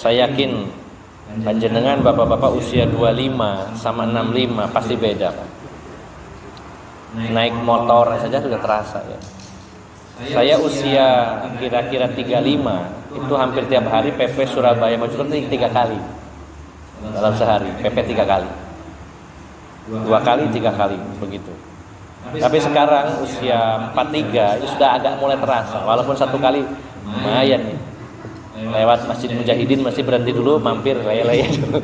Saya yakin panjenengan bapak-bapak usia 25 sama 65 pasti beda, Pak. Naik motor saja sudah terasa ya. Saya usia kira-kira 35, itu hampir tiap hari PP Surabaya Mojokerto 3 kali. Dalam sehari PP 3 kali. 2 kali 3 kali begitu. Tapi sekarang usia 43 itu sudah agak mulai terasa, walaupun 1 kali lumayan ya. Lewat Masjid Mujahidin masih berhenti dulu, mampir lele dulu.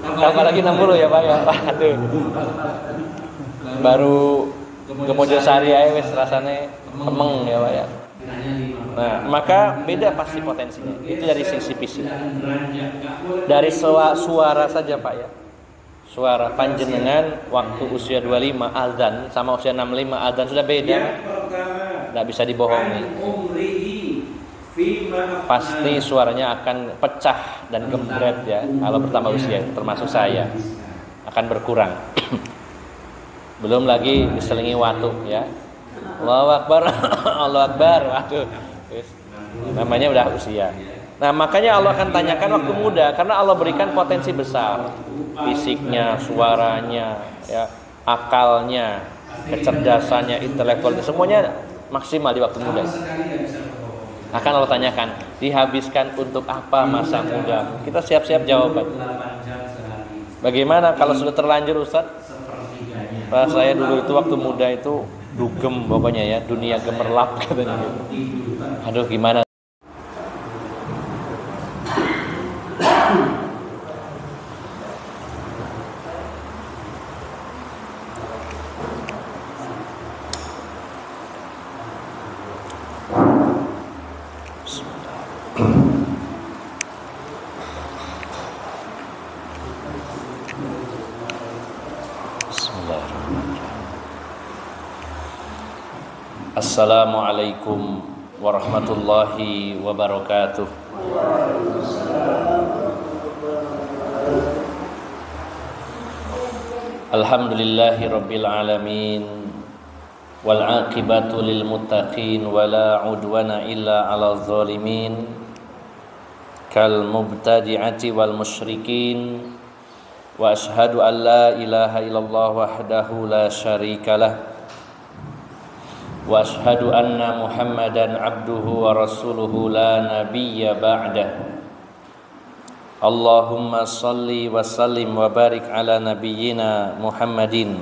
Apalagi 60 ya Pak ya. Aduh. Baru ke Mojosari aja wis rasane emeng ya Pak ya. Nah, maka beda pasti potensinya. Itu dari sisi fisik. Dari suara saja Pak ya. Suara panjenengan waktu usia 25 azan sama usia 65 azan sudah beda. Tidak bisa dibohongi. Pasti suaranya akan pecah dan gembret ya. Kalau bertambah usia, termasuk saya, akan berkurang. Belum lagi diselingi watu ya. Allahu Akbar, Allahu Akbar. Waduh. Namanya udah usia. Nah, makanya Allah akan tanyakan waktu muda, karena Allah berikan potensi besar. Fisiknya, suaranya, ya, akalnya, kecerdasannya, intelektualnya, semuanya maksimal di waktu muda. Akan Allah tanyakan, dihabiskan untuk apa masa muda? Kita siap-siap jawaban. Bagaimana kalau sudah terlanjur Ustaz? Pak, saya dulu itu waktu muda itu dugem pokoknya ya, dunia gemerlap katanya gitu. Aduh gimana? Assalamualaikum warahmatullahi wabarakatuh. Alhamdulillahi rabbil alamin, wal aqibatu lil muttaqin, wala udwana illa 'alal zalimin, kal mubtadi'ati wal musyrikin, wa ashhadu an la ilaha illallah wahdahu la syarikalah, wa ashhadu anna Muhammadan abduhu wa rasuluhu la nabiyya ba'dah. Allahumma salli wa sallim wa barik ala nabiyyina Muhammadin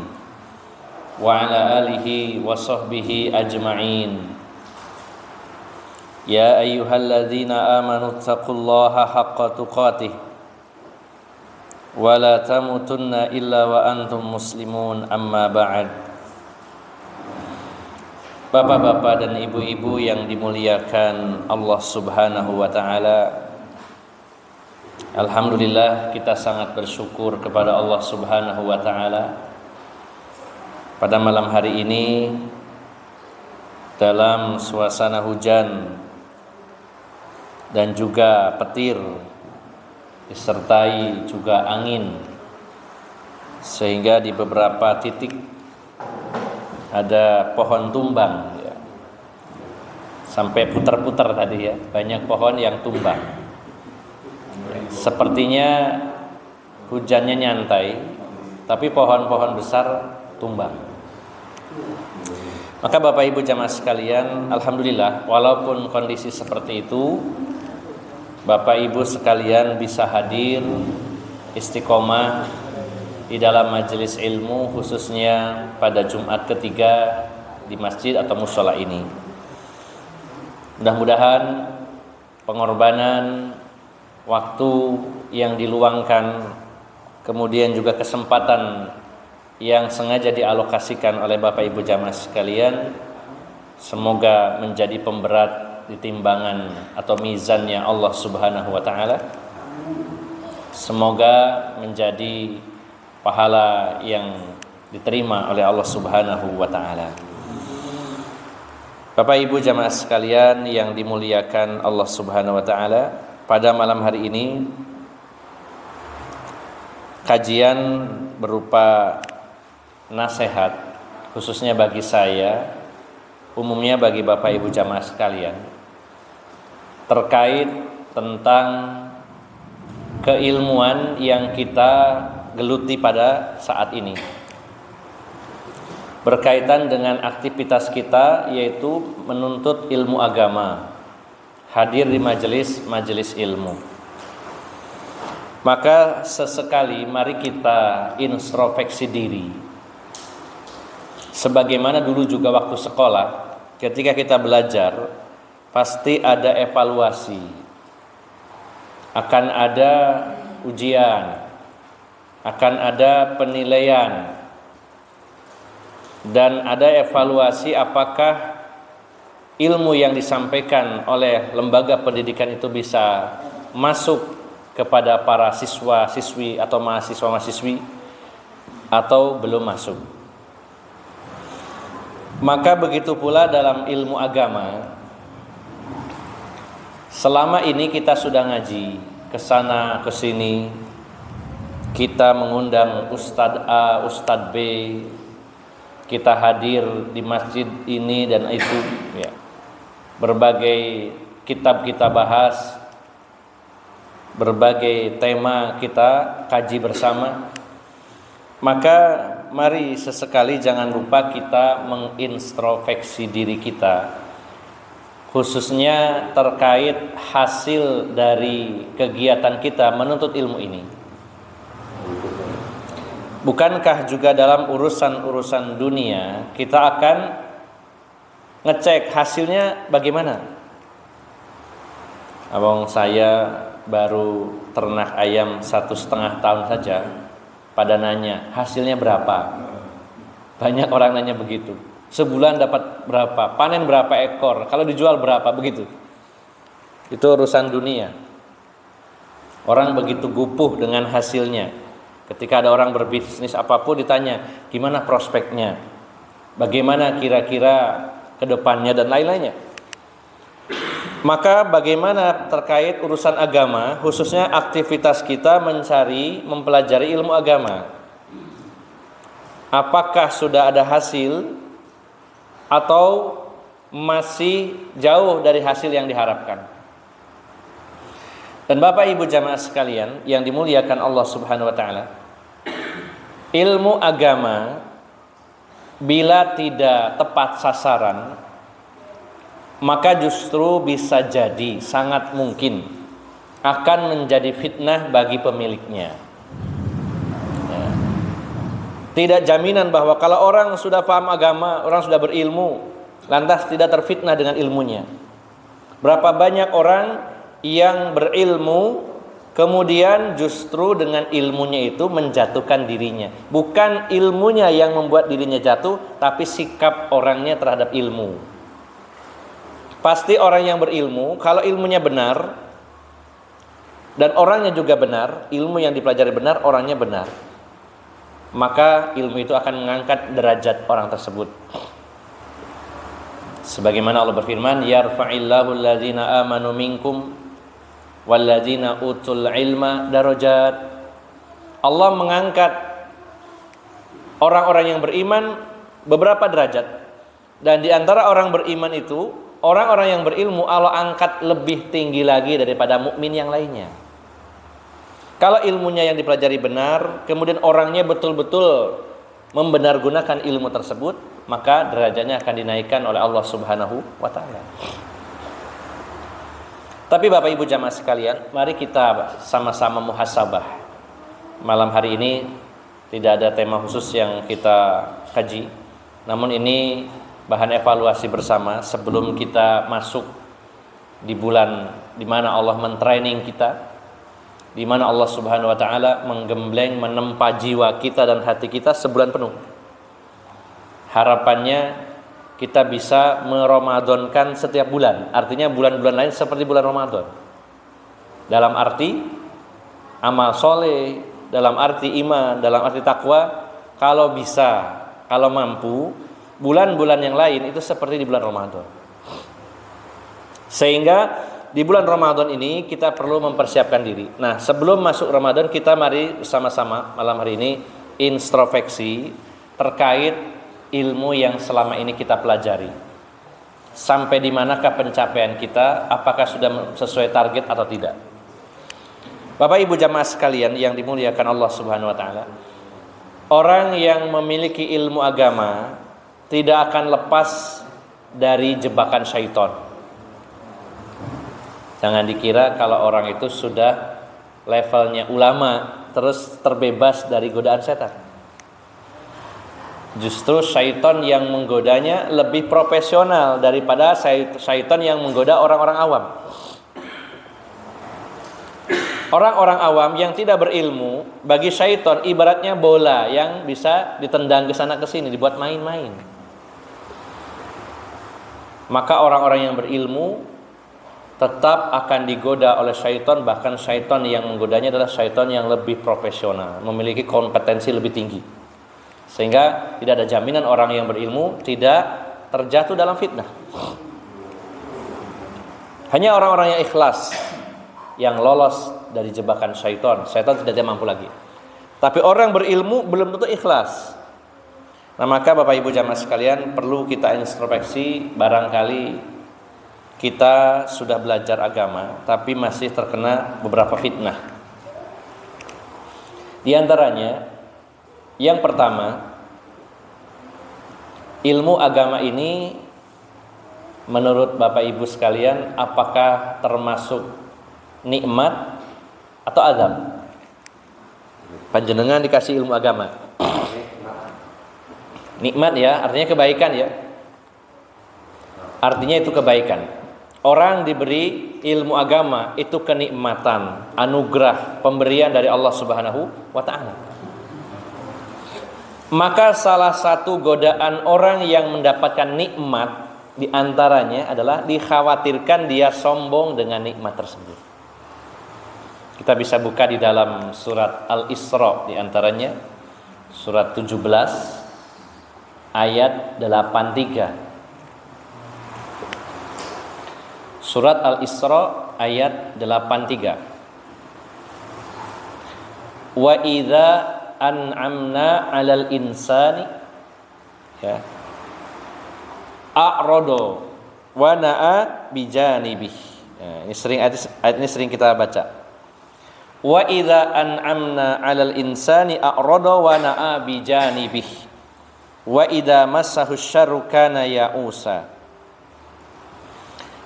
wa ala alihi wa sahbihi ajma'in. Ya ayyuhalladzina amanu taqullaha haqqa tuqatih wa la tamutunna illa wa antum muslimun, amma ba'd. Bapak-bapak dan ibu-ibu yang dimuliakan Allah Subhanahu wa taala, alhamdulillah kita sangat bersyukur kepada Allah Subhanahu wa taala pada malam hari ini dalam suasana hujan dan juga petir disertai juga angin, sehingga di beberapa titik ada pohon tumbang ya. Sampai putar-putar tadi ya, banyak pohon yang tumbang. Sepertinya hujannya nyantai, tapi pohon-pohon besar tumbang. Maka Bapak Ibu jamaah sekalian, alhamdulillah walaupun kondisi seperti itu, Bapak Ibu sekalian bisa hadir istiqomah di dalam majelis ilmu, khususnya pada Jumat ketiga di masjid atau mushola ini. Mudah-mudahan pengorbanan waktu yang diluangkan, kemudian juga kesempatan yang sengaja dialokasikan oleh Bapak Ibu jamaah sekalian, semoga menjadi pemberat di timbangan atau mizannya Allah Subhanahu wa taala. Semoga menjadi pahala yang diterima oleh Allah Subhanahu wa taala. Bapak Ibu jamaah sekalian yang dimuliakan Allah Subhanahu wa taala, pada malam hari ini kajian berupa nasihat khususnya bagi saya, umumnya bagi Bapak Ibu jamaah sekalian, terkait tentang keilmuan yang kita geluti pada saat ini, berkaitan dengan aktivitas kita, yaitu menuntut ilmu agama, hadir di majelis ilmu. Maka sesekali mari kita introspeksi diri. Sebagaimana dulu juga waktu sekolah, ketika kita belajar pasti ada evaluasi, akan ada ujian, akan ada penilaian, dan ada evaluasi apakah ilmu yang disampaikan oleh lembaga pendidikan itu bisa masuk kepada para siswa-siswi atau mahasiswa-mahasiswi atau belum masuk. Maka begitu pula dalam ilmu agama. Selama ini kita sudah ngaji kesana kesini, kita mengundang Ustadz A, Ustadz B, kita hadir di masjid ini dan itu, ya. Berbagai kitab kita bahas, berbagai tema kita kaji bersama. Maka mari sesekali jangan lupa kita mengintrospeksi diri kita, khususnya terkait hasil dari kegiatan kita menuntut ilmu ini. Bukankah juga dalam urusan-urusan dunia kita akan ngecek hasilnya bagaimana? Abang saya baru ternak ayam 1,5 tahun saja, pada nanya hasilnya berapa. Banyak orang nanya begitu. Sebulan dapat berapa, panen berapa ekor, kalau dijual berapa, begitu. Itu urusan dunia. Orang begitu gupuh dengan hasilnya. Ketika ada orang berbisnis apapun ditanya, gimana prospeknya, bagaimana kira-kira kedepannya dan lain-lainnya. Maka bagaimana terkait urusan agama, khususnya aktivitas kita mencari, mempelajari ilmu agama. Apakah sudah ada hasil atau masih jauh dari hasil yang diharapkan? Dan Bapak Ibu jamaah sekalian yang dimuliakan Allah Subhanahu wa taala, ilmu agama bila tidak tepat sasaran, maka justru bisa jadi sangat mungkin akan menjadi fitnah bagi pemiliknya. Ya. Tidak jaminan bahwa kalau orang sudah paham agama, orang sudah berilmu, lantas tidak terfitnah dengan ilmunya. Berapa banyak orang yang berilmu kemudian justru dengan ilmunya itu menjatuhkan dirinya. Bukan ilmunya yang membuat dirinya jatuh, tapi sikap orangnya terhadap ilmu. Pasti orang yang berilmu, kalau ilmunya benar dan orangnya juga benar, ilmu yang dipelajari benar, orangnya benar, maka ilmu itu akan mengangkat derajat orang tersebut. Sebagaimana Allah berfirman, yarfa'illahu alladzina amanu minkum walladzina utul ilma darajat. Allah mengangkat orang-orang yang beriman beberapa derajat, dan di antara orang beriman itu, orang-orang yang berilmu Allah angkat lebih tinggi lagi daripada mukmin yang lainnya. Kalau ilmunya yang dipelajari benar, kemudian orangnya betul-betul membenargunakan ilmu tersebut, maka derajatnya akan dinaikkan oleh Allah Subhanahu wa taala. Tapi Bapak Ibu jamaah sekalian, mari kita sama-sama muhasabah. Malam hari ini tidak ada tema khusus yang kita kaji, namun ini bahan evaluasi bersama sebelum kita masuk di bulan di mana Allah mentraining kita, di mana Allah Subhanahu wa taala menggembleng menempa jiwa kita dan hati kita sebulan penuh. Harapannya kita bisa meramadankan setiap bulan. Artinya bulan-bulan lain seperti bulan Ramadan. Dalam arti amal soleh, dalam arti iman, dalam arti takwa, kalau bisa, kalau mampu, bulan-bulan yang lain itu seperti di bulan Ramadan. Sehingga di bulan Ramadan ini kita perlu mempersiapkan diri. Nah, sebelum masuk Ramadan, kita mari bersama-sama malam hari ini introspeksi terkait ilmu yang selama ini kita pelajari. sampai di manakah pencapaian kita, apakah sudah sesuai target atau tidak. Bapak Ibu jamaah sekalian yang dimuliakan Allah Subhanahu wa taala, orang yang memiliki ilmu agama tidak akan lepas dari jebakan syaitan. Jangan dikira kalau orang itu sudah levelnya ulama terus terbebas dari godaan setan. Justru syaitan yang menggodanya lebih profesional daripada syaitan yang menggoda orang-orang awam. Orang-orang awam yang tidak berilmu, bagi syaitan ibaratnya bola yang bisa ditendang ke sana ke sini, dibuat main-main. Maka orang-orang yang berilmu tetap akan digoda oleh syaitan, bahkan syaitan yang menggodanya adalah syaitan yang lebih profesional, memiliki kompetensi lebih tinggi. Sehingga tidak ada jaminan orang yang berilmu tidak terjatuh dalam fitnah. Hanya orang-orang yang ikhlas yang lolos dari jebakan syaitan. Syaitan tidak mampu lagi. Tapi orang berilmu belum tentu ikhlas. Nah, maka Bapak Ibu jamaah sekalian, perlu kita introspeksi. Barangkali kita sudah belajar agama tapi masih terkena beberapa fitnah. Di antaranya, yang pertama, ilmu agama ini menurut Bapak Ibu sekalian apakah termasuk nikmat atau azab? Panjenengan dikasih ilmu agama, nikmat ya, artinya kebaikan ya. Artinya itu kebaikan. Orang diberi ilmu agama itu kenikmatan, anugerah, pemberian dari Allah Subhanahu wa taala. Maka salah satu godaan orang yang mendapatkan nikmat di antaranya adalah dikhawatirkan dia sombong dengan nikmat tersebut. Kita bisa buka di dalam surat Al-Isra, di antaranya surat 17 ayat 83. Surat Al-Isra ayat 83. Wa idza an'amna 'alal insani ya a'rada wa na'a bijanibih. Nah, ini sering ayat ini sering kita baca. Wa idza an'amna 'alal insani a'rada wa na'a bijanibih. Wa idza massahu syarru kana ya'usa.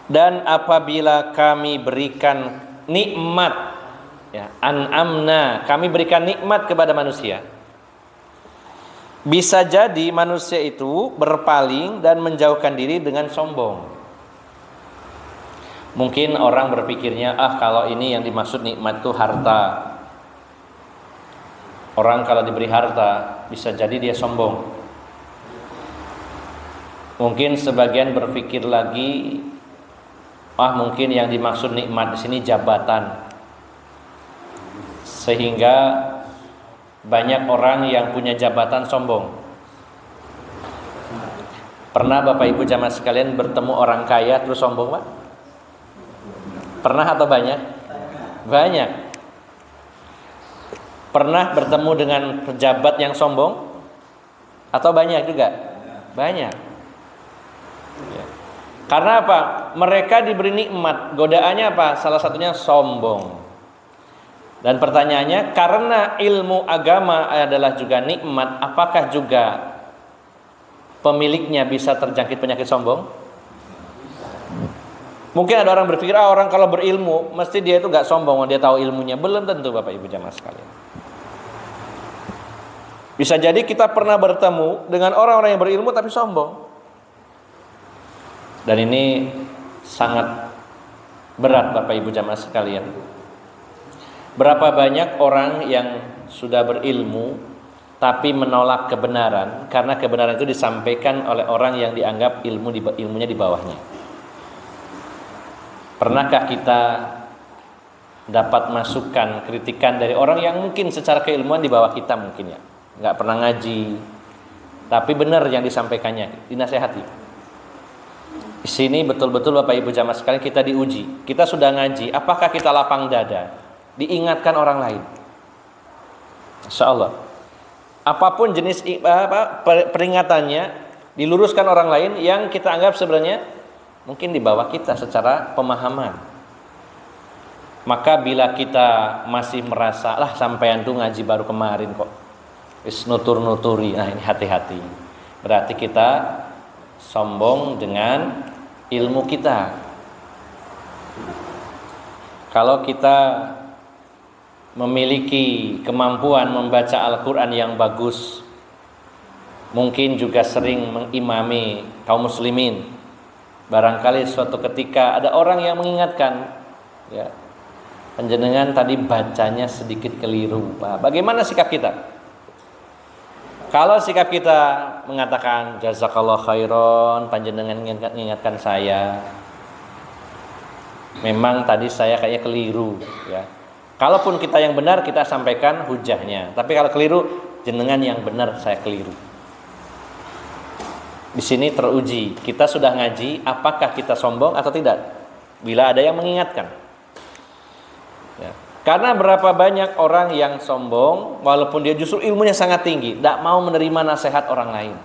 Dan apabila kami berikan nikmat, ya, an'amna, kami berikan nikmat kepada manusia, bisa jadi manusia itu berpaling dan menjauhkan diri dengan sombong. Mungkin orang berpikirnya, kalau ini yang dimaksud nikmat itu harta. Orang kalau diberi harta bisa jadi dia sombong. Mungkin sebagian berpikir lagi, mungkin yang dimaksud nikmat di sini jabatan. Sehingga banyak orang yang punya jabatan sombong. Pernah Bapak Ibu jamaah sekalian bertemu orang kaya terus sombong, Pak? Pernah atau banyak? Banyak. Pernah bertemu dengan pejabat yang sombong? Atau banyak juga? Banyak. Ya. Karena apa? Mereka diberi nikmat, godaannya apa? Salah satunya sombong. Dan pertanyaannya, karena ilmu agama adalah juga nikmat, apakah juga pemiliknya bisa terjangkit penyakit sombong? Mungkin ada orang berpikir, orang kalau berilmu mesti dia itu gak sombong, dia tahu ilmunya. Belum tentu Bapak Ibu jamaah sekalian. Bisa jadi kita pernah bertemu dengan orang-orang yang berilmu tapi sombong. Dan ini sangat berat Bapak Ibu jamaah sekalian. Berapa banyak orang yang sudah berilmu tapi menolak kebenaran karena kebenaran itu disampaikan oleh orang yang dianggap ilmunya di bawahnya. Pernahkah kita dapat masukan, kritikan dari orang yang mungkin secara keilmuan di bawah kita mungkin ya, nggak pernah ngaji, tapi benar yang disampaikannya, dinasehati. Di sini betul-betul Bapak Ibu jamaah sekalian kita diuji. Kita sudah ngaji, apakah kita lapang dada? Diingatkan orang lain. Insya Allah. Apapun jenis peringatannya, diluruskan orang lain yang kita anggap sebenarnya mungkin di bawah kita secara pemahaman. Maka bila kita masih merasa, lah sampean tuh ngaji baru kemarin kok, is nutur-nuturi, nah ini hati-hati. Berarti kita sombong dengan ilmu kita. Kalau kita memiliki kemampuan membaca Al-Quran yang bagus, mungkin juga sering mengimami kaum muslimin, barangkali suatu ketika ada orang yang mengingatkan, ya, panjenengan tadi bacanya sedikit keliru, Pak. Bagaimana sikap kita? Kalau sikap kita mengatakan jazakallah khairan, panjenengan mengingatkan saya, memang tadi saya kayaknya keliru, ya. Kalaupun kita yang benar, kita sampaikan hujahnya. Tapi kalau keliru, jenengan yang benar, saya keliru. Di sini teruji, kita sudah ngaji, apakah kita sombong atau tidak? Bila ada yang mengingatkan. Ya. Karena berapa banyak orang yang sombong, walaupun dia justru ilmunya sangat tinggi, tidak mau menerima nasihat orang lain.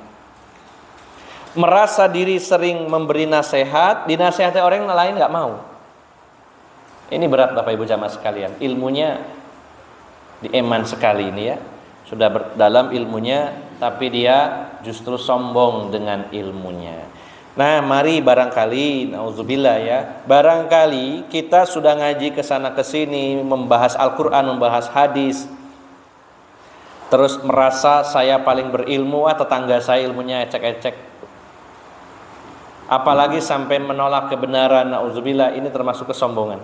Merasa diri sering memberi nasihat, dinasihati orang lain nggak mau. Ini berat Bapak Ibu jamaah sekalian. Ilmunya dieman sekali ini ya. Sudah dalam ilmunya, tapi dia justru sombong dengan ilmunya. Nah, mari barangkali, nauzubillah ya, barangkali kita sudah ngaji ke sana ke sini, membahas Al-Qur'an, membahas hadis, terus merasa saya paling berilmu, tetangga saya ilmunya ecek-ecek. Apalagi sampai menolak kebenaran, nauzubillah, ini termasuk kesombongan.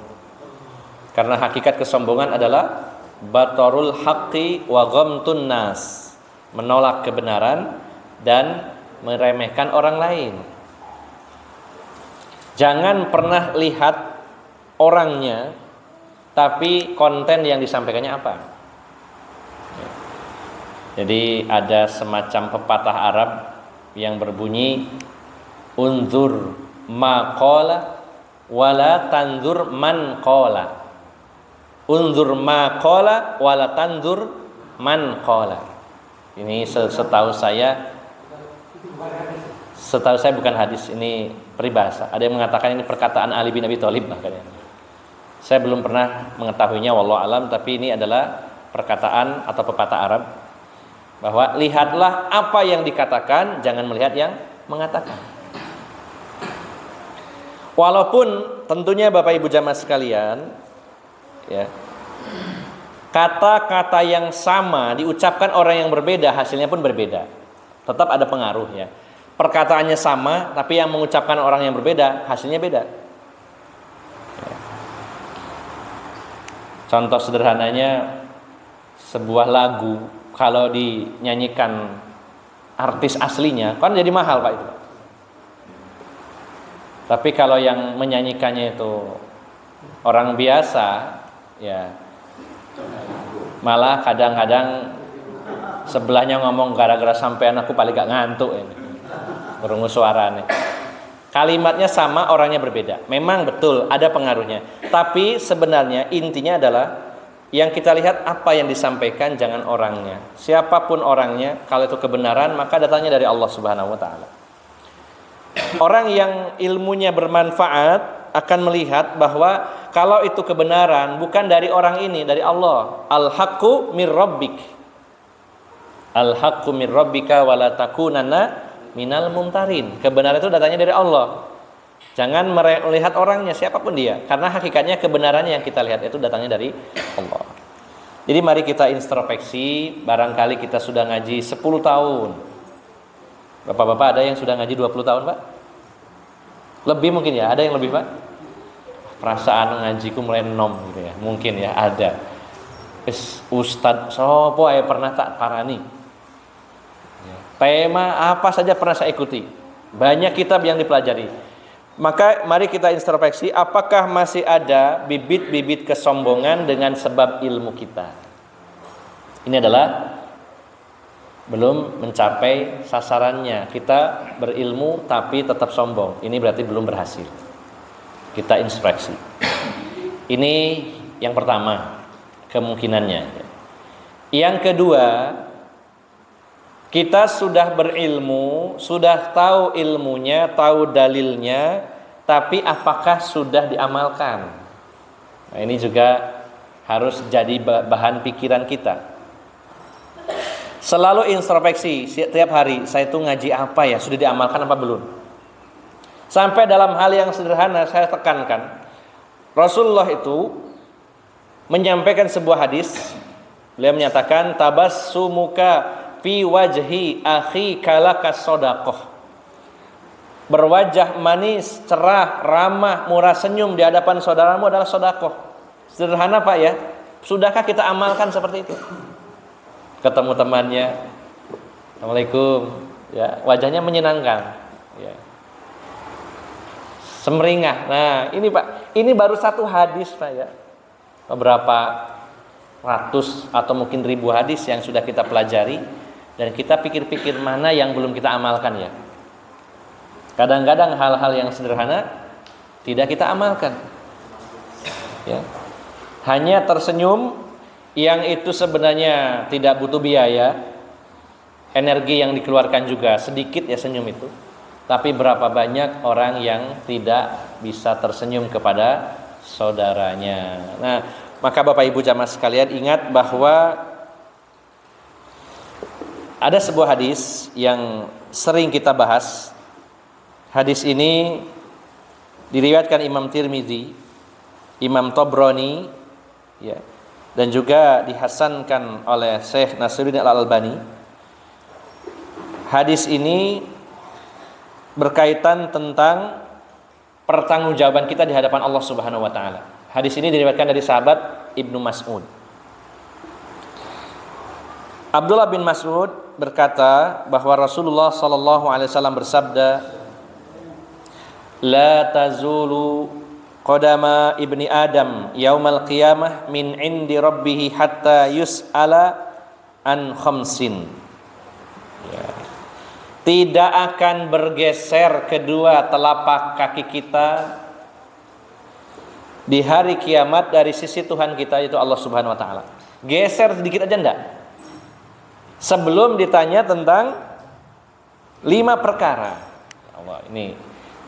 Karena hakikat kesombongan adalah batarul haqqi wa ghamtun nas, menolak kebenaran dan meremehkan orang lain. Jangan pernah lihat orangnya, tapi konten yang disampaikannya apa. Jadi ada semacam pepatah Arab yang berbunyi unzur ma qala wala tanzur man qala. Unzur ma qala wala tanzur man qala. Ini setahu saya bukan hadis, ini peribahasa. Ada yang mengatakan ini perkataan Ali bin Abi Thalib makanya. Saya belum pernah mengetahuinya wallahu alam, tapi ini adalah perkataan atau pepatah Arab bahwa lihatlah apa yang dikatakan, jangan melihat yang mengatakan. Walaupun tentunya Bapak Ibu jamaah sekalian, ya, kata-kata yang sama diucapkan orang yang berbeda, hasilnya pun berbeda. Tetap ada pengaruh ya. Perkataannya sama, tapi yang mengucapkan orang yang berbeda, hasilnya beda. Ya. Contoh sederhananya, sebuah lagu kalau dinyanyikan artis aslinya, kan jadi mahal Pak itu. Tapi kalau yang menyanyikannya itu orang biasa, ya malah kadang-kadang sebelahnya ngomong gara-gara sampean aku paling gak ngantuk ini. Berungu suaranya. Kalimatnya sama, orangnya berbeda. Memang betul ada pengaruhnya. Tapi sebenarnya intinya adalah yang kita lihat apa yang disampaikan, jangan orangnya. Siapapun orangnya, kalau itu kebenaran maka datangnya dari Allah Subhanahu wa taala. Orang yang ilmunya bermanfaat akan melihat bahwa kalau itu kebenaran bukan dari orang ini, dari Allah. Al-haqqu mir rabbik. Al-haqqu mir rabbika wa la takunanna minal mumtarin. Kebenaran itu datangnya dari Allah. Jangan melihat orangnya, siapapun dia, karena hakikatnya kebenarannya yang kita lihat itu datangnya dari Allah. Jadi mari kita introspeksi. Barangkali kita sudah ngaji 10 tahun. Bapak-bapak ada yang sudah ngaji 20 tahun Pak? Lebih mungkin ya, ada yang lebih Pak? Perasaan ngajiku mulai nom gitu ya. Mungkin ya ada. Ustadz sopo ae pernah tak parani. Tema apa saja pernah saya ikuti. Banyak kitab yang dipelajari. Maka mari kita introspeksi, apakah masih ada bibit-bibit kesombongan dengan sebab ilmu kita. Ini adalah belum mencapai sasarannya. Kita berilmu tapi tetap sombong. Ini berarti belum berhasil. Kita introspeksi. Ini yang pertama, kemungkinannya. Yang kedua, kita sudah berilmu, sudah tahu ilmunya, tahu dalilnya, tapi apakah sudah diamalkan? Nah, ini juga harus jadi bahan pikiran kita. Selalu introspeksi setiap hari, saya itu ngaji apa ya, sudah diamalkan apa belum? Sampai dalam hal yang sederhana saya tekankan, Rasulullah itu menyampaikan sebuah hadis. Beliau menyatakan, tabassumuka fi wajhi akhi kalaka shadaqah. Berwajah manis, cerah, ramah, murah senyum di hadapan saudaramu adalah sedekah. Sederhana Pak ya. Sudahkah kita amalkan seperti itu? Ketemu temannya, Assalamualaikum, ya, wajahnya menyenangkan, ya, semeringah. Nah ini Pak, ini baru satu hadis Pak ya. Beberapa ratus atau mungkin ribu hadis yang sudah kita pelajari, dan kita pikir-pikir mana yang belum kita amalkan ya. Kadang-kadang hal-hal yang sederhana tidak kita amalkan, ya. Hanya tersenyum yang itu sebenarnya tidak butuh biaya, energi yang dikeluarkan juga sedikit ya senyum itu. Tapi berapa banyak orang yang tidak bisa tersenyum kepada saudaranya. Nah, maka Bapak Ibu jamaah sekalian ingat bahwa ada sebuah hadis yang sering kita bahas. Hadis ini diriwayatkan Imam Tirmizi, Imam Tabrani, ya, dan juga dihasankan oleh Syekh Nasiruddin Al-Albani. Hadis ini berkaitan tentang pertanggungjawaban kita di hadapan Allah Subhanahu wa taala. Hadis ini diriwayatkan dari sahabat Ibnu Mas'ud. Abdullah bin Mas'ud berkata bahwa Rasulullah sallallahu alaihi wasallam bersabda, la tazulu qadama ibni Adam yaumal qiyamah min indi rabbih hatta yus'ala an khamsin. Ya. Tidak akan bergeser kedua telapak kaki kita di hari kiamat dari sisi Tuhan kita, yaitu Allah Subhanahu wa taala. Geser sedikit aja enggak. Sebelum ditanya tentang 5 perkara. Allah, ini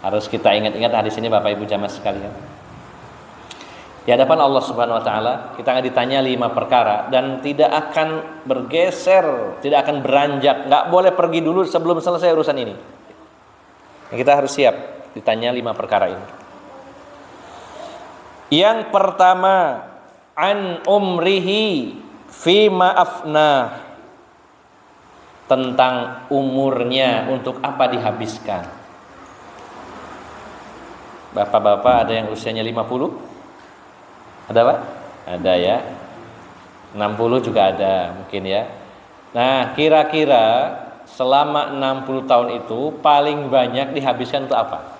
harus kita ingat-ingat hadis ini Bapak Ibu jamaah sekalian. Di hadapan Allah Subhanahu wa taala kita akan ditanya 5 perkara dan tidak akan bergeser, tidak akan beranjak, enggak boleh pergi dulu sebelum selesai urusan ini. Kita harus siap ditanya 5 perkara ini. Yang pertama, an umrihi fima afnah, tentang umurnya untuk apa dihabiskan. Bapak-bapak ada yang usianya 50? Ada Pak? Ada ya. 60 juga ada mungkin ya. Nah, kira-kira selama 60 tahun itu paling banyak dihabiskan untuk apa?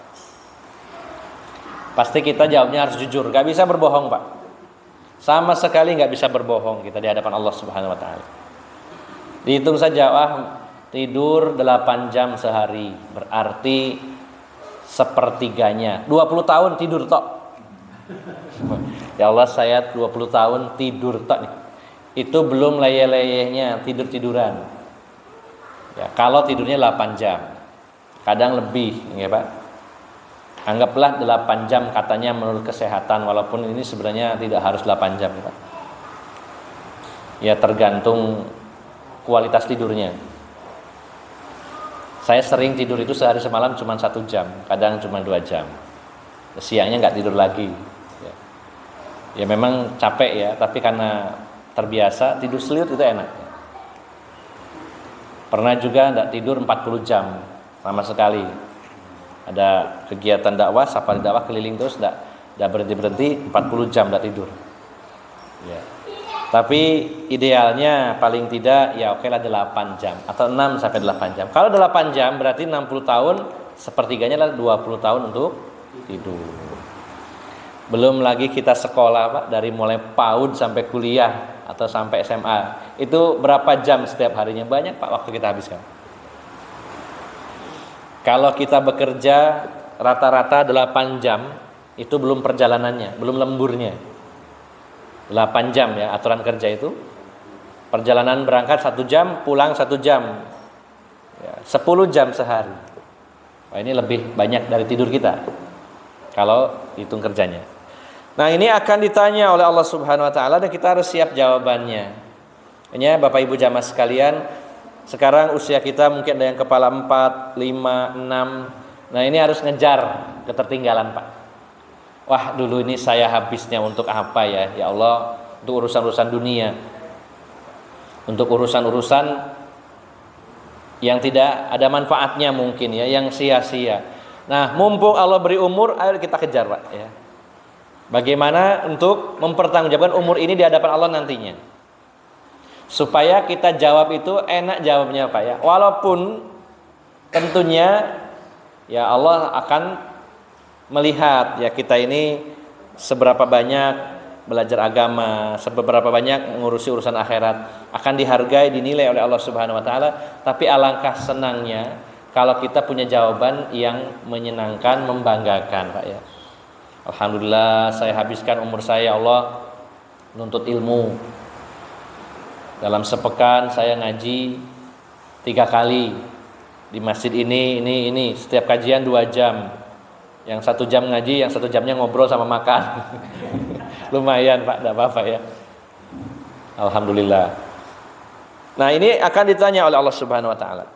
Pasti kita jawabnya harus jujur, gak bisa berbohong Pak. Sama sekali gak bisa berbohong kita di hadapan Allah Subhanahu wa taala. Dihitung saja, tidur 8 jam sehari, berarti sepertiganya. 20 tahun tidur tok. Ya Allah, saya 20 tahun tidur tok nih. Itu belum leyeh-leyehnya tidur-tiduran. Ya, kalau tidurnya 8 jam. Kadang lebih, ya Pak. Anggaplah 8 jam katanya menurut kesehatan, walaupun ini sebenarnya tidak harus 8 jam, ya Pak. Ya tergantung kualitas tidurnya. Saya sering tidur itu sehari semalam cuma 1 jam, kadang cuma 2 jam. Siangnya nggak tidur lagi. Ya memang capek ya, tapi karena terbiasa tidur seliut itu enak. Pernah juga nggak tidur 40 jam sama sekali. Ada kegiatan dakwah, safari dakwah keliling terus nggak berhenti 40 jam nggak tidur. Ya. Tapi idealnya paling tidak ya oke lah 8 jam atau 6 sampai 8 jam. Kalau 8 jam berarti 60 tahun, sepertiganya lah 20 tahun untuk tidur. Belum lagi kita sekolah Pak, dari mulai PAUD sampai kuliah atau sampai SMA. Itu berapa jam setiap harinya? Banyak Pak waktu kita habiskan. Kalau kita bekerja rata-rata 8 jam, itu belum perjalanannya, belum lemburnya. 8 jam ya aturan kerja itu. Perjalanan berangkat 1 jam, pulang 1 jam. Ya, 10 jam sehari. Wah, ini lebih banyak dari tidur kita. kalau hitung kerjanya. Nah, ini akan ditanya oleh Allah Subhanahu wa taala dan kita harus siap jawabannya. Ini Bapak Ibu jamaah sekalian, sekarang usia kita mungkin ada yang kepala 4, 5, 6. Nah, ini harus ngejar ketertinggalan, Pak. Wah, dulu ini saya habisnya untuk apa ya? Ya Allah, untuk urusan-urusan dunia. Untuk urusan-urusan yang tidak ada manfaatnya mungkin ya, yang sia-sia. Nah, mumpung Allah beri umur, ayo kita kejar, Pak, ya. Bagaimana untuk mempertanggungjawabkan umur ini di hadapan Allah nantinya, supaya kita jawab itu enak jawabnya, Pak, ya. Walaupun tentunya ya Allah akan melihat ya kita ini seberapa banyak belajar agama, seberapa banyak mengurusi urusan akhirat, akan dihargai, dinilai oleh Allah Subhanahu wa taala. Tapi alangkah senangnya kalau kita punya jawaban yang menyenangkan, membanggakan, Pak, ya. Alhamdulillah saya habiskan umur saya, Allah, nuntut ilmu. Dalam sepekan saya ngaji 3 kali di masjid ini. Setiap kajian 2 jam. Yang 1 jam ngaji, yang 1 jamnya ngobrol sama makan. Lumayan, Pak, tidak apa-apa ya. Alhamdulillah. Nah, ini akan ditanya oleh Allah Subhanahu wa taala.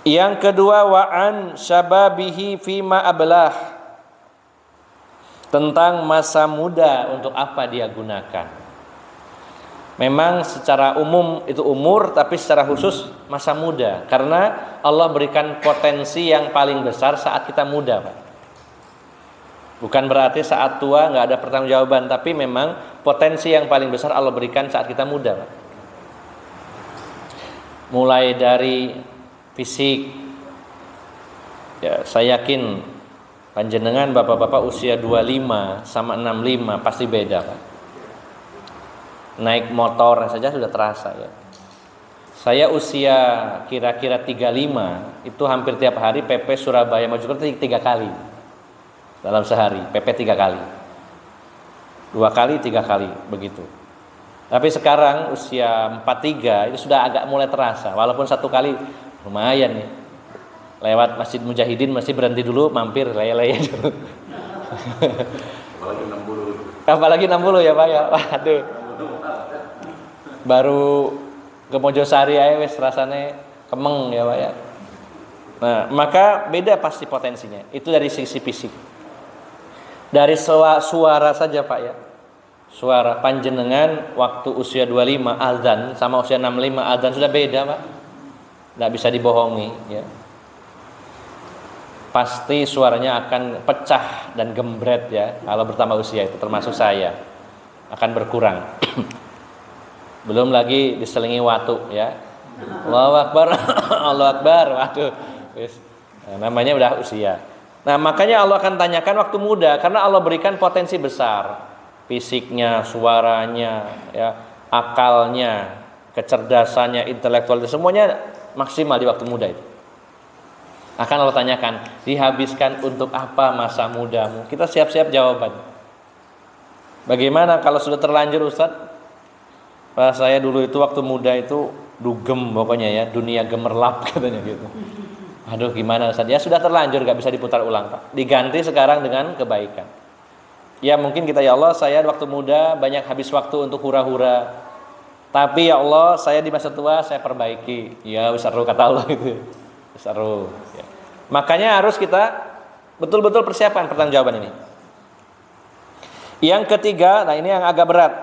Yang kedua, wa'an syababihi fima ablah. Tentang masa muda, untuk apa dia gunakan. Memang secara umum itu umur, tapi secara khusus masa muda, karena Allah berikan potensi yang paling besar saat kita muda, Pak. Bukan berarti saat tua nggak ada pertanggungjawaban, tapi memang potensi yang paling besar Allah berikan saat kita muda, Pak. Mulai dari fisik, ya saya yakin panjenengan bapak-bapak usia 25 sama 65 pasti beda, Pak. Naik motor saja sudah terasa ya. Saya usia kira-kira 35 itu hampir tiap hari PP Surabaya Mojokerto 3 kali dalam sehari, PP 3 kali, 2 kali, 3 kali begitu. Tapi sekarang usia 43 itu sudah agak mulai terasa, walaupun 1 kali lumayan nih. Lewat Masjid Mujahidin masih berhenti dulu, mampir leye-leye dulu. Apalagi 60 ya, Pak, ya. Waduh. Baru ke Mojosari aja wis rasane kemeng ya, Pak, ya. Nah, maka beda pasti potensinya. Itu dari sisi fisik. Dari suara saja, Pak, ya. Suara panjenengan waktu usia 25 azan sama usia 65 azan sudah beda, Pak. Enggak bisa dibohongi, ya. Pasti suaranya akan pecah dan gembret ya kalau bertambah usia, itu termasuk saya akan berkurang. Belum lagi diselingi watu ya. Allahu Akbar. Allahu Akbar. Waduh. Nah, namanya udah usia. Nah, makanya Allah akan tanyakan waktu muda, karena Allah berikan potensi besar. Fisiknya, suaranya, ya, akalnya, kecerdasannya, intelektual, semuanya maksimal di waktu muda itu. Akan Allah tanyakan, dihabiskan untuk apa masa mudamu? Kita siap-siap jawaban. Bagaimana kalau sudah terlanjur, Ustaz? Pas saya dulu itu waktu muda itu dugem pokoknya ya, dunia gemerlap katanya gitu. Aduh, gimana Ustaz? Ya sudah terlanjur, gak bisa diputar ulang, Pak. Diganti sekarang dengan kebaikan. Ya mungkin kita, ya Allah, saya waktu muda banyak habis waktu untuk hura-hura. Tapi ya Allah, saya di masa tua saya perbaiki. Ya seru kata Allah itu. Seru ya. Makanya harus kita betul-betul persiapkan pertanggungjawaban ini. Yang ketiga, nah ini yang agak berat.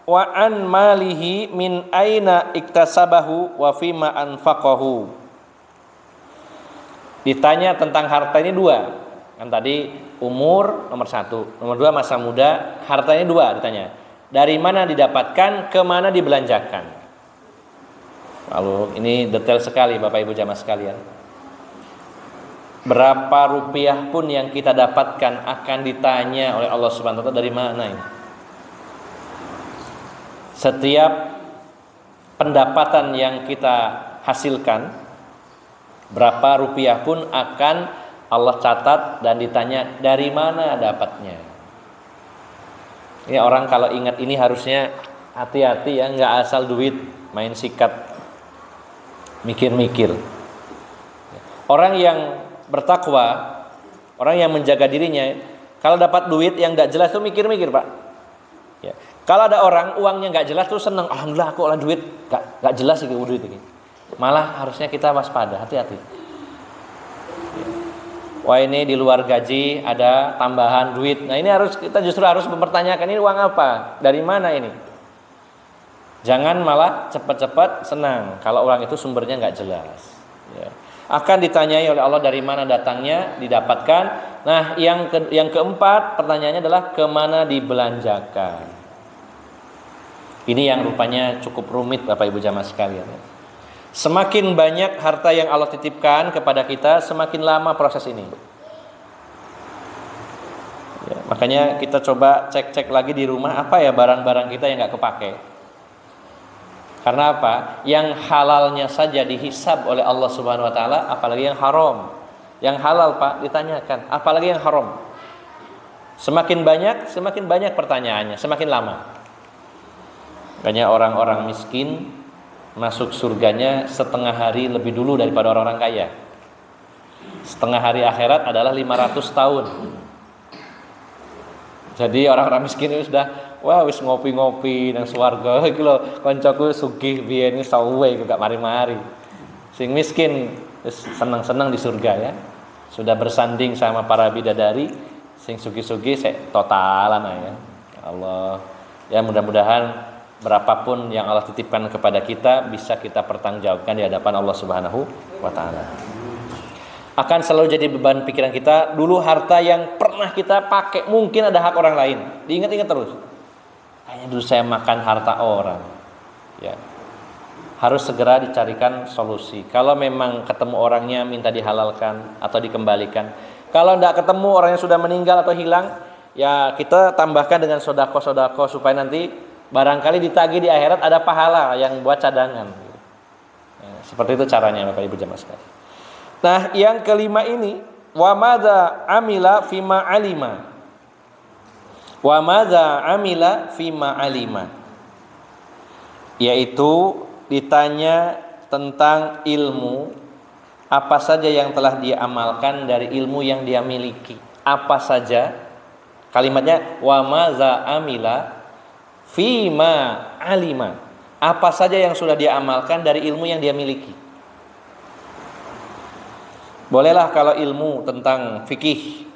Wa an malihi min aina iktasabahu wa fima anfaqahu. Ditanya tentang harta ini 2. Kan tadi umur nomor 1, nomor 2 masa muda, hartanya 2 ditanya. Dari mana didapatkan, ke mana dibelanjakan. Lalu ini detail sekali Bapak Ibu jamaah sekalian. Berapa rupiah pun yang kita dapatkan akan ditanya oleh Allah Subhanahu wa taala dari mana ini. Setiap pendapatan yang kita hasilkan, berapa rupiah pun akan Allah catat dan ditanya dari mana dapatnya. Ini orang kalau ingat ini harusnya hati-hati ya, nggak asal duit main sikat, mikir-mikir. Orang yang bertakwa Orang yang menjaga dirinya, kalau dapat duit yang tidak jelas tuh mikir-mikir, Pak. Ya. Kalau ada orang uangnya nggak jelas tuh senang, alhamdulillah aku olah duit nggak jelas sih duit ini. Malah harusnya kita waspada, hati-hati. Ya. Wah, ini di luar gaji ada tambahan duit. Nah, ini kita justru harus mempertanyakan, ini uang apa? Dari mana ini? Jangan malah cepat-cepat senang kalau uang itu sumbernya nggak jelas. Ya. Akan ditanyai oleh Allah dari mana datangnya, didapatkan. Nah, yang keempat pertanyaannya adalah kemana dibelanjakan. Ini yang rupanya cukup rumit, Bapak Ibu jamaah sekalian. Semakin banyak harta yang Allah titipkan kepada kita, semakin lama proses ini. Ya, makanya kita coba cek-cek lagi di rumah, apa ya barang-barang kita yang nggak kepake. Karena apa? Yang halalnya saja dihisab oleh Allah Subhanahu wa taala, apalagi yang haram. Yang halal, Pak, ditanyakan, apalagi yang haram. Semakin banyak pertanyaannya, semakin lama. Makanya orang-orang miskin masuk surganya setengah hari lebih dulu daripada orang-orang kaya. Setengah hari akhirat adalah 500 tahun. Jadi orang-orang miskin itu sudah wis ngopi-ngopi nang swarga iki lho kancaku sugih biyen iki sawe gak mari-mari. Sing miskin senang-senang di surga ya. Sudah bersanding sama para bidadari, sing sugih-sugih totalan ya. Allah. Ya mudah-mudahan berapapun yang Allah titipkan kepada kita bisa kita pertanggungjawabkan di hadapan Allah Subhanahu wa taala. Akan selalu jadi beban pikiran kita, dulu harta yang pernah kita pakai mungkin ada hak orang lain. Diingat-ingat terus. Hanya dulu saya makan harta orang. Ya. Harus segera dicarikan solusi. Kalau memang ketemu orangnya minta dihalalkan atau dikembalikan. Kalau tidak ketemu orangnya sudah meninggal atau hilang, ya kita tambahkan dengan sodako-sodako supaya nanti barangkali ditagih di akhirat ada pahala yang buat cadangan. Ya, seperti itu caranya Bapak Ibu jamaah sekalian. Nah, yang kelima ini, wa madza amila fima alima. Wa madza amila fima alima. Yaitu ditanya tentang ilmu, apa saja yang telah dia amalkan dari ilmu yang dia miliki. Apa saja? Kalimatnya wa madza amila fima alima. Apa saja yang sudah dia amalkan dari ilmu yang dia miliki. Bolehlah kalau ilmu tentang fikih,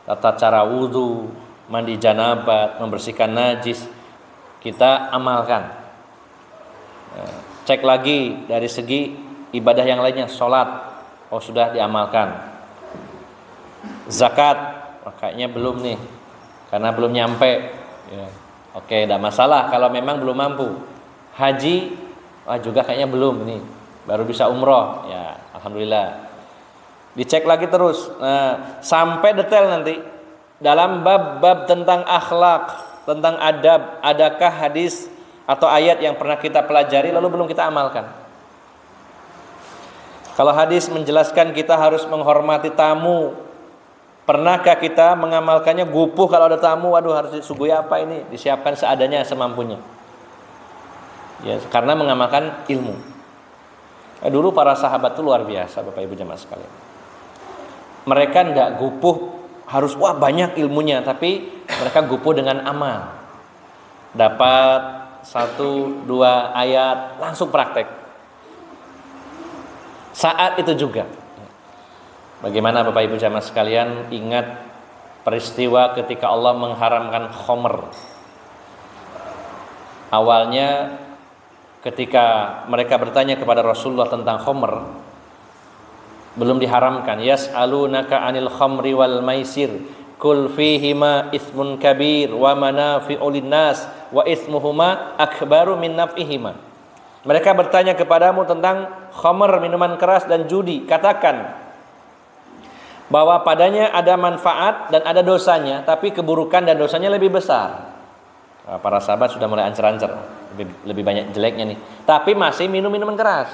tata cara wudu, mandi janabat, membersihkan najis, kita amalkan. Cek lagi dari segi ibadah yang lainnya, sholat, sudah diamalkan. Zakat, kayaknya belum nih, karena belum nyampe. Ya. Oke, tidak masalah kalau memang belum mampu. Haji, juga kayaknya belum nih, baru bisa umroh. Ya, alhamdulillah. Dicek lagi terus, sampai detail nanti dalam bab-bab tentang akhlak, tentang adab, adakah hadis atau ayat yang pernah kita pelajari lalu belum kita amalkan. Kalau hadis menjelaskan kita harus menghormati tamu, pernahkah kita mengamalkannya? Gupuh kalau ada tamu, harus disuguhi apa ini, disiapkan seadanya semampunya. Ya, karena mengamalkan ilmu. Dulu para sahabat itu luar biasa, Bapak Ibu jemaah sekalian. Mereka tidak gupuh harus banyak ilmunya, tapi mereka gupuh dengan amal. Dapat 1-2 ayat langsung praktek. Saat itu juga. Bagaimana Bapak Ibu jamaah sekalian ingat peristiwa ketika Allah mengharamkan khamr. Awalnya ketika mereka bertanya kepada Rasulullah tentang khamr, belum diharamkan. Yas'alunaka 'anil khamri wal maisir kul fihima itsmun kabir wa manafi'u linnas wa itsmuhuma akbaru min naf'ihima. Mereka bertanya kepadamu tentang khamr, minuman keras dan judi. Katakan bahwa padanya ada manfaat dan ada dosanya, tapi keburukan dan dosanya lebih besar. Para sahabat sudah mulai ancer-ancer, lebih banyak jeleknya nih. Tapi masih minum minuman keras.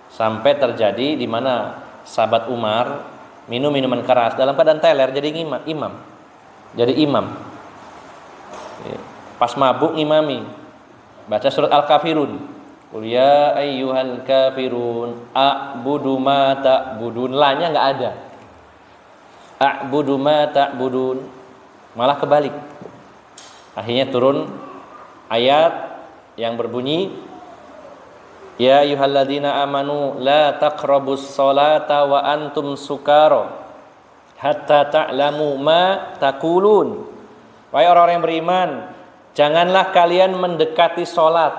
Sampai terjadi di mana sahabat Umar minum minuman keras dalam keadaan teler, jadi imam. Jadi imam. Pas mabuk ngimami. Baca surat Al-Kafirun. Qul ya ayyuhal kafirun a'budu ma ta'budun. La-nya enggak ada. a'budu ma ta'budun. Malah kebalik. Akhirnya turun ayat yang berbunyi, ya ayyuhalladzina amanu la taqrabus sholata wa antum sukara hatta ta'lamu ma taqulun. Wahai orang-orang yang beriman, janganlah kalian mendekati sholat.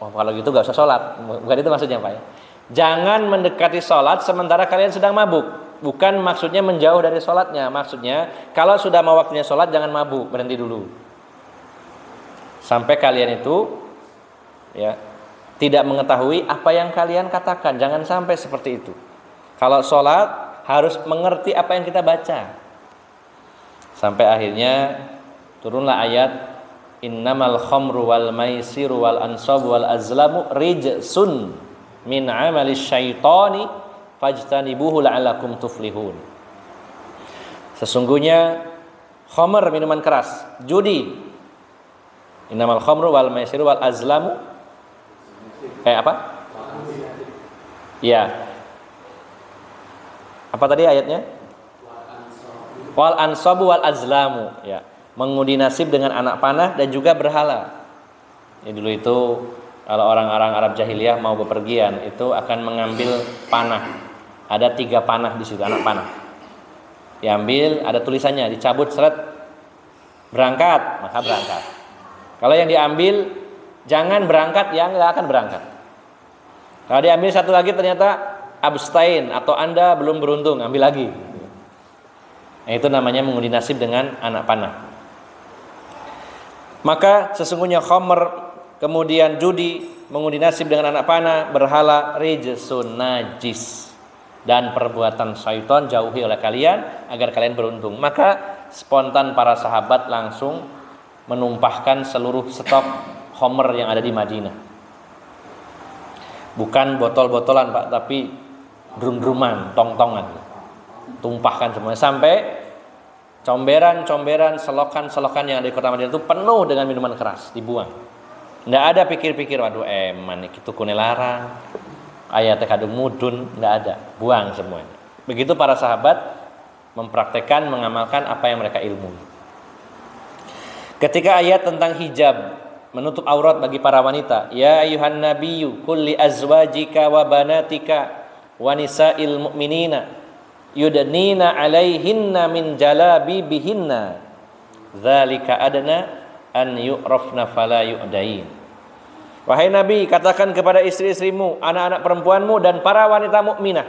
Oh, kalau gitu gak usah sholat. Bukan itu maksudnya Pak ya. Jangan mendekati sholat sementara kalian sedang mabuk. Bukan maksudnya menjauh dari sholatnya. Maksudnya kalau sudah mau waktunya sholat jangan mabuk, berhenti dulu. Sampai kalian itu ya tidak mengetahui apa yang kalian katakan. Jangan sampai seperti itu. Kalau sholat harus mengerti apa yang kita baca. Sampai akhirnya turunlah ayat, innamal khamru wal maisiru wal ansabu wal azlamu rijsun min amali syaitani fajtanibuhu la'allakum tuflihun. Sesungguhnya khamr, minuman keras, judi. Innamal khamru wal maisiru wal azlamu apa? Ya. Apa tadi ayatnya? Wal ansabu wal azlamu, ya. Mengundi nasib dengan anak panah dan juga berhala. Ya, dulu itu kalau orang-orang Arab jahiliyah mau bepergian itu akan mengambil panah. Ada 3 panah di situ, anak panah. Diambil, ada tulisannya, dicabut seret, berangkat, maka berangkat. Kalau yang diambil jangan berangkat, yang nggak akan berangkat. Kalau diambil satu lagi ternyata abstain atau Anda belum beruntung, ambil lagi. Nah, itu namanya mengundi nasib dengan anak panah. Maka sesungguhnya khamr, kemudian judi, mengundi nasib dengan anak panah, berhala, rijsun, najis, dan perbuatan syaitan jauhi oleh kalian agar kalian beruntung. Maka spontan para sahabat langsung menumpahkan seluruh stok khamr yang ada di Madinah. Bukan botol-botolan Pak, tapi drum-druman, tong-tongan. Tumpahkan semuanya sampai comberan-comberan, selokan-selokan yang ada di kota Madinah itu penuh dengan minuman keras, dibuang. Tidak ada pikir-pikir, waduh eman itu kune larang, ayatnya kadung mudun, tidak ada, buang semuanya. Begitu para sahabat mempraktekkan, mengamalkan apa yang mereka ilmu. Ketika ayat tentang hijab, menutup aurat bagi para wanita, ya ayuhan nabiyyu qul li azwajika wa banatika wa nisa'il mu'minina yudnina 'alaihinna min jalabibihinna dzalika adna an yu'rafna fala yu'dain. Wahai Nabi, katakan kepada istri-istrimu, anak-anak perempuanmu dan para wanita mukminah,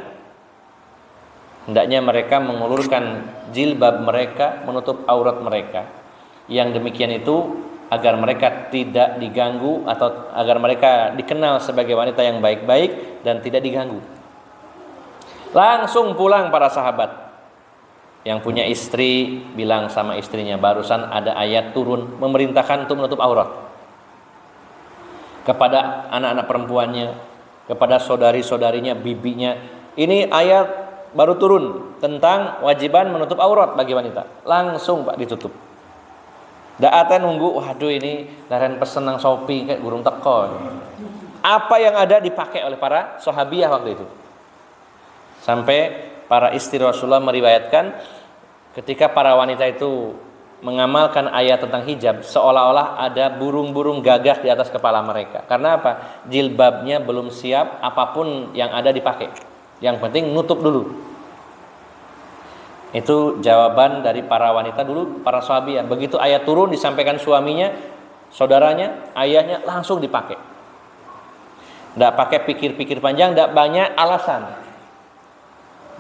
hendaknya mereka mengulurkan jilbab mereka, menutup aurat mereka. Yang demikian itu agar mereka tidak diganggu atau agar mereka dikenal sebagai wanita yang baik-baik dan tidak diganggu. Langsung pulang para sahabat. Yang punya istri bilang sama istrinya, barusan ada ayat turun memerintahkan untuk menutup aurat. Kepada anak-anak perempuannya, kepada saudari-saudarinya, bibinya. Ini ayat baru turun tentang wajiban menutup aurat bagi wanita. Langsung Pak ditutup. Da'atan nunggu, waduh ini laren pesen nang Shopee kayak gurung teko. Apa yang ada dipakai oleh para sahabiah waktu itu. Sampai para istri Rasulullah meriwayatkan ketika para wanita itu mengamalkan ayat tentang hijab, seolah-olah ada burung-burung gagak di atas kepala mereka. Karena apa? Jilbabnya belum siap, apapun yang ada dipakai. Yang penting nutup dulu. Itu jawaban dari para wanita dulu, para sahabiah. Begitu ayat turun disampaikan suaminya, saudaranya, ayahnya, langsung dipakai. Tidak pakai pikir-pikir panjang, tidak banyak alasan.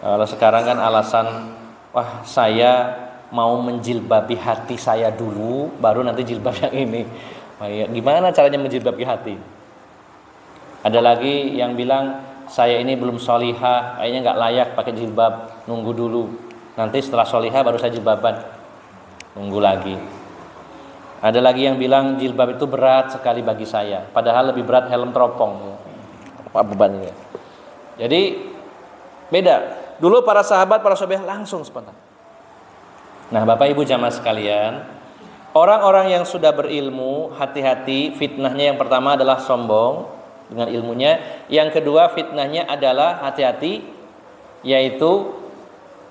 Kalau sekarang kan alasan, wah saya mau menjilbabi hati saya dulu, baru nanti jilbab yang ini. Wah, ya, gimana caranya menjilbabi hati? Ada lagi yang bilang, saya ini belum sholihah, kayaknya nggak layak pakai jilbab, nunggu dulu. Nanti setelah sholihah baru saya jilbaban. Nunggu lagi. Ada lagi yang bilang jilbab itu berat sekali bagi saya, padahal lebih berat helm teropong. Apa bebannya? Jadi beda. Dulu para sahabat, para sahabat langsung spontan. Nah, Bapak Ibu jamaah sekalian, orang-orang yang sudah berilmu, hati-hati, fitnahnya yang pertama adalah sombong dengan ilmunya. Yang kedua fitnahnya adalah hati-hati, yaitu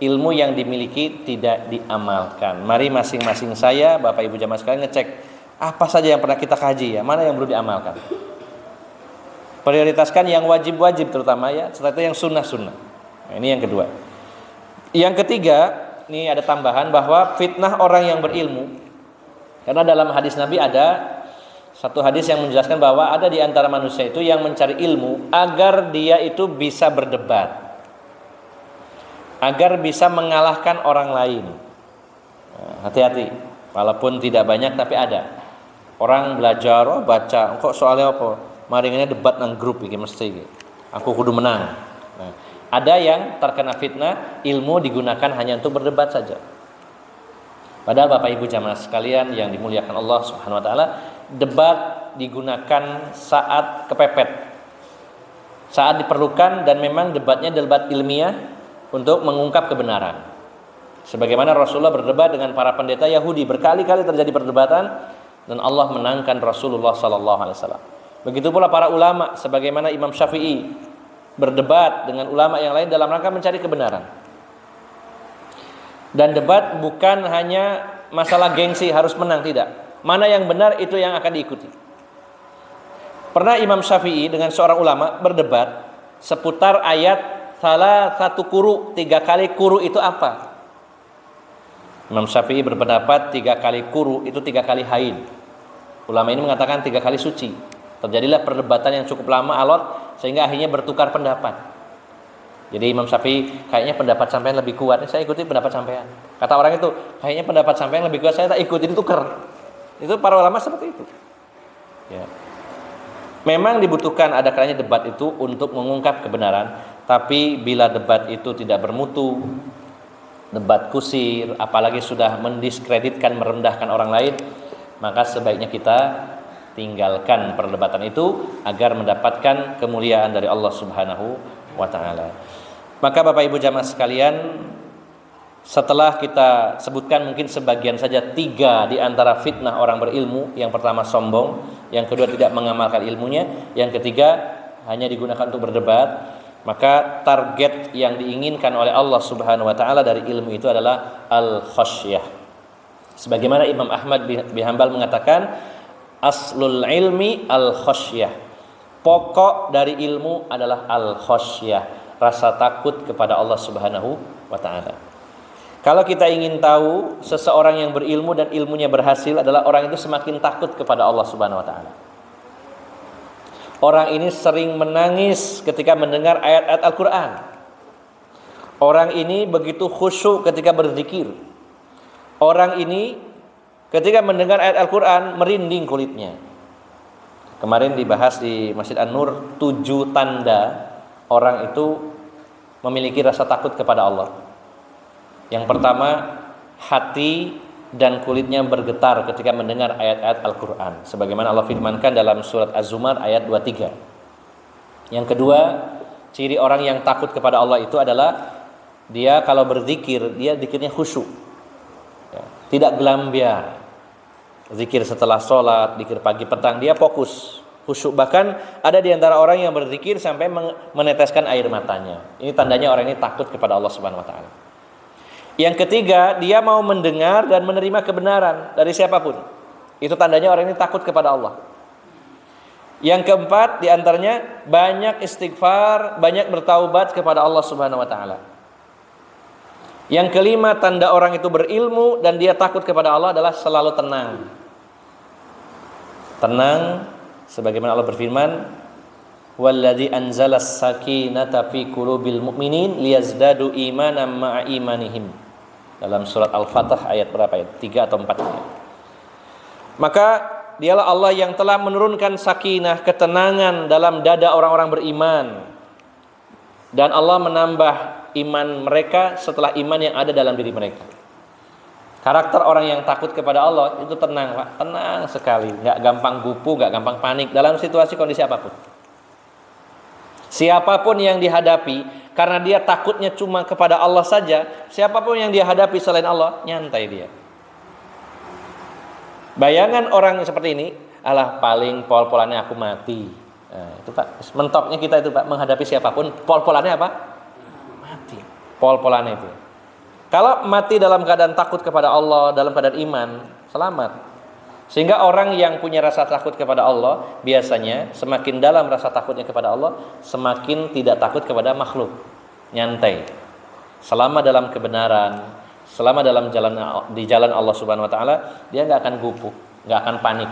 ilmu yang dimiliki tidak diamalkan. Mari masing-masing saya, Bapak Ibu jamaah sekalian, ngecek apa saja yang pernah kita kaji ya, mana yang belum diamalkan. Prioritaskan yang wajib-wajib terutama ya, setelah itu yang sunnah-sunnah. Nah, ini yang kedua. Yang ketiga, ini ada tambahan bahwa fitnah orang yang berilmu. Karena dalam hadis Nabi ada satu hadis yang menjelaskan bahwa ada di antara manusia itu yang mencari ilmu agar dia itu bisa berdebat, agar bisa mengalahkan orang lain. Nah, hati-hati, walaupun tidak banyak tapi ada. Orang belajar, oh baca, kok soalnya apa? Maringannya debat nang grup iki mesti iki. Aku kudu menang. Nah, ada yang terkena fitnah ilmu digunakan hanya untuk berdebat saja. Padahal Bapak Ibu jamaah sekalian yang dimuliakan Allah Subhanahu wa taala, debat digunakan saat kepepet. Saat diperlukan, dan memang debatnya debat ilmiah untuk mengungkap kebenaran. Sebagaimana Rasulullah berdebat dengan para pendeta Yahudi, berkali-kali terjadi perdebatan dan Allah menangkan Rasulullah sallallahu alaihi wasallam. Begitu pula para ulama, sebagaimana Imam Syafi'i berdebat dengan ulama yang lain dalam rangka mencari kebenaran. Dan debat bukan hanya masalah gengsi harus menang, tidak. Mana yang benar itu yang akan diikuti. Pernah Imam Syafi'i dengan seorang ulama berdebat seputar ayat salah satu kuru, 3 kali kuru itu apa? Imam Syafi'i berpendapat 3 kali kuru itu 3 kali haid. Ulama ini mengatakan 3 kali suci. Terjadilah perdebatan yang cukup lama alot sehingga akhirnya bertukar pendapat. Jadi Imam Syafi'i, kayaknya pendapat sampean lebih kuat, saya ikuti pendapat sampean. Kata orang itu, kayaknya pendapat sampean lebih kuat, saya tak ikutin, tukar. Itu para ulama seperti itu. Ya. Memang dibutuhkan ada kalanya debat itu untuk mengungkap kebenaran, tapi bila debat itu tidak bermutu, debat kusir, apalagi sudah mendiskreditkan, merendahkan orang lain, maka sebaiknya kita tinggalkan perdebatan itu agar mendapatkan kemuliaan dari Allah Subhanahu wa taala. Maka Bapak Ibu jamaah sekalian, setelah kita sebutkan mungkin sebagian saja 3 di antara fitnah orang berilmu. Yang pertama sombong, yang kedua tidak mengamalkan ilmunya, yang ketiga hanya digunakan untuk berdebat. Maka target yang diinginkan oleh Allah Subhanahu wa taala dari ilmu itu adalah al-khasyah. Sebagaimana Imam Ahmad bin Hanbal mengatakan, aslul ilmi al-khasyah. Pokok dari ilmu adalah al-khasyah, rasa takut kepada Allah Subhanahu wa taala. Kalau kita ingin tahu seseorang yang berilmu dan ilmunya berhasil, adalah orang itu semakin takut kepada Allah Subhanahu wa taala. Orang ini sering menangis ketika mendengar ayat-ayat Al-Qur'an. Orang ini begitu khusyuk ketika berzikir. Orang ini ketika mendengar ayat Al-Qur'an merinding kulitnya. Kemarin dibahas di Masjid An-Nur 7 tanda orang itu memiliki rasa takut kepada Allah. Yang pertama, hati dan kulitnya bergetar ketika mendengar ayat-ayat Al-Quran, sebagaimana Allah firmankan dalam surat Az-Zumar ayat 23. Yang kedua, ciri orang yang takut kepada Allah itu adalah dia kalau berzikir, dia zikirnya khusyuk, ya, tidak gelambiar. Zikir setelah sholat, zikir pagi petang, dia fokus, khusyuk. Bahkan ada di antara orang yang berzikir sampai meneteskan air matanya. Ini tandanya orang ini takut kepada Allah Subhanahu wa taala. Yang ketiga, dia mau mendengar dan menerima kebenaran dari siapapun. Itu tandanya orang ini takut kepada Allah. Yang keempat, di antaranya banyak istighfar, banyak bertaubat kepada Allah Subhanahu wa taala. Yang kelima, tanda orang itu berilmu dan dia takut kepada Allah adalah selalu tenang. Tenang, sebagaimana Allah berfirman, "Walladzi anzalas sakinata fi qulubil mu'minin liyazdadu imanan ma'a imanihim." Dalam surat Al-Fatah ayat berapa ya? 3 atau 4. Maka dialah Allah yang telah menurunkan sakinah, ketenangan dalam dada orang-orang beriman. Dan Allah menambah iman mereka setelah iman yang ada dalam diri mereka. Karakter orang yang takut kepada Allah itu tenang, Pak. Tenang sekali, enggak gampang gupu, enggak gampang panik dalam situasi kondisi apapun. Siapapun yang dihadapi, karena dia takutnya cuma kepada Allah saja, siapapun yang dia hadapi selain Allah, nyantai dia. Bayangan orang seperti ini, alah paling pol-polannya aku mati. Nah, itu Pak, mentoknya kita itu Pak, menghadapi siapapun, pol-polannya apa? Mati. Pol-polannya itu. Kalau mati dalam keadaan takut kepada Allah, dalam keadaan iman, selamat. Sehingga orang yang punya rasa takut kepada Allah, biasanya semakin dalam rasa takutnya kepada Allah, semakin tidak takut kepada makhluk. Nyantai. Selama dalam kebenaran, selama di jalan Allah Subhanahu wa taala, dia enggak akan gupuh, enggak akan panik.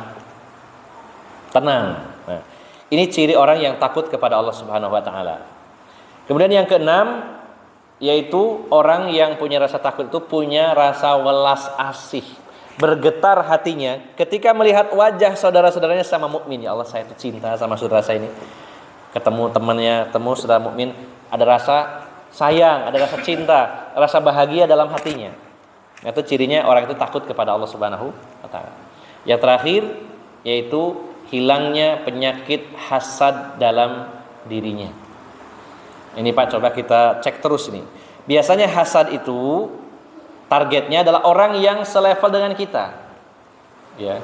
Tenang. Nah, ini ciri orang yang takut kepada Allah Subhanahu wa taala. Kemudian yang keenam, yaitu orang yang punya rasa takut itu punya rasa welas asih, bergetar hatinya ketika melihat wajah saudara-saudaranya sama mukmin. Ya Allah, saya itu cinta sama saudara saya ini. Ketemu temannya, temu saudara mukmin, ada rasa sayang, ada rasa cinta, rasa bahagia dalam hatinya. Itu cirinya orang itu takut kepada Allah Subhanahu wa taala. Yang terakhir yaitu hilangnya penyakit hasad dalam dirinya. Ini Pak, coba kita cek terus ini. Biasanya hasad itu targetnya adalah orang yang selevel dengan kita. Ya.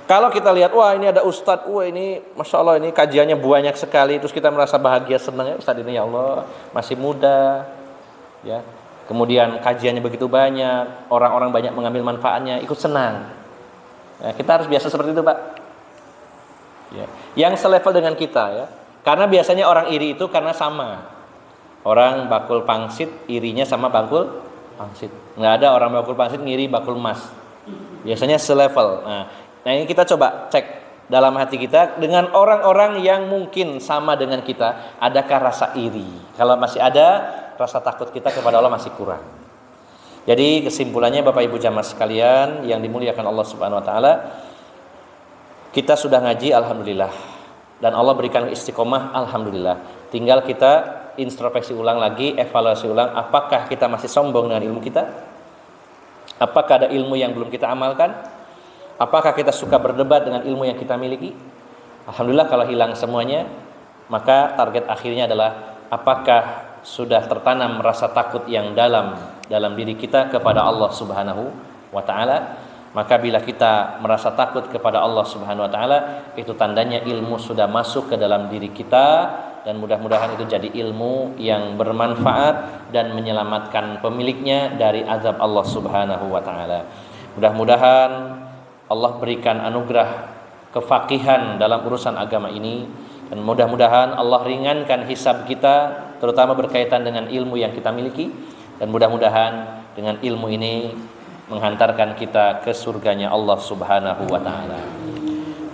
Kalau kita lihat, wah ini ada ustadz, wah ini Masya Allah ini kajiannya banyak sekali, terus kita merasa bahagia, senang, ya ustadz ini ya Allah masih muda, ya. Kemudian kajiannya begitu banyak, orang-orang banyak mengambil manfaatnya, ikut senang. Ya, kita harus biasa seperti itu Pak. Ya. Yang selevel dengan kita, ya. Karena biasanya orang iri itu karena sama. Orang bakul pangsit irinya sama bakul pangsit. Nggak ada orang bakul pangsit ngiri bakul emas. Biasanya selevel. Nah ini kita coba cek dalam hati kita dengan orang-orang yang mungkin sama dengan kita. Adakah rasa iri? Kalau masih ada, rasa takut kita kepada Allah masih kurang. Jadi kesimpulannya Bapak Ibu jamaah sekalian yang dimuliakan Allah Subhanahu wa taala, kita sudah ngaji alhamdulillah. Dan Allah berikan istiqomah, alhamdulillah. Tinggal kita introspeksi ulang lagi, evaluasi ulang, apakah kita masih sombong dengan ilmu kita? Apakah ada ilmu yang belum kita amalkan? Apakah kita suka berdebat dengan ilmu yang kita miliki? Alhamdulillah kalau hilang semuanya, maka target akhirnya adalah apakah sudah tertanam rasa takut yang dalam diri kita kepada Allah Subhanahu wa taala? Maka bila kita merasa takut kepada Allah Subhanahu wa taala, itu tandanya ilmu sudah masuk ke dalam diri kita, dan mudah-mudahan itu jadi ilmu yang bermanfaat dan menyelamatkan pemiliknya dari azab Allah Subhanahu wa taala. Mudah-mudahan Allah berikan anugerah kefaqihan dalam urusan agama ini, dan mudah-mudahan Allah ringankan hisab kita terutama berkaitan dengan ilmu yang kita miliki, dan mudah-mudahan dengan ilmu ini menghantarkan kita ke surganya Allah Subhanahu wa taala.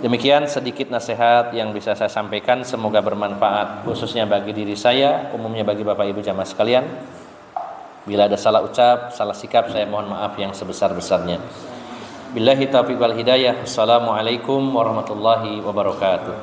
Demikian sedikit nasihat yang bisa saya sampaikan, semoga bermanfaat khususnya bagi diri saya, umumnya bagi Bapak Ibu jamaah sekalian. Bila ada salah ucap, salah sikap, saya mohon maaf yang sebesar-besarnya. Billahi taufiq wal hidayah. Assalamualaikum warahmatullahi wabarakatuh.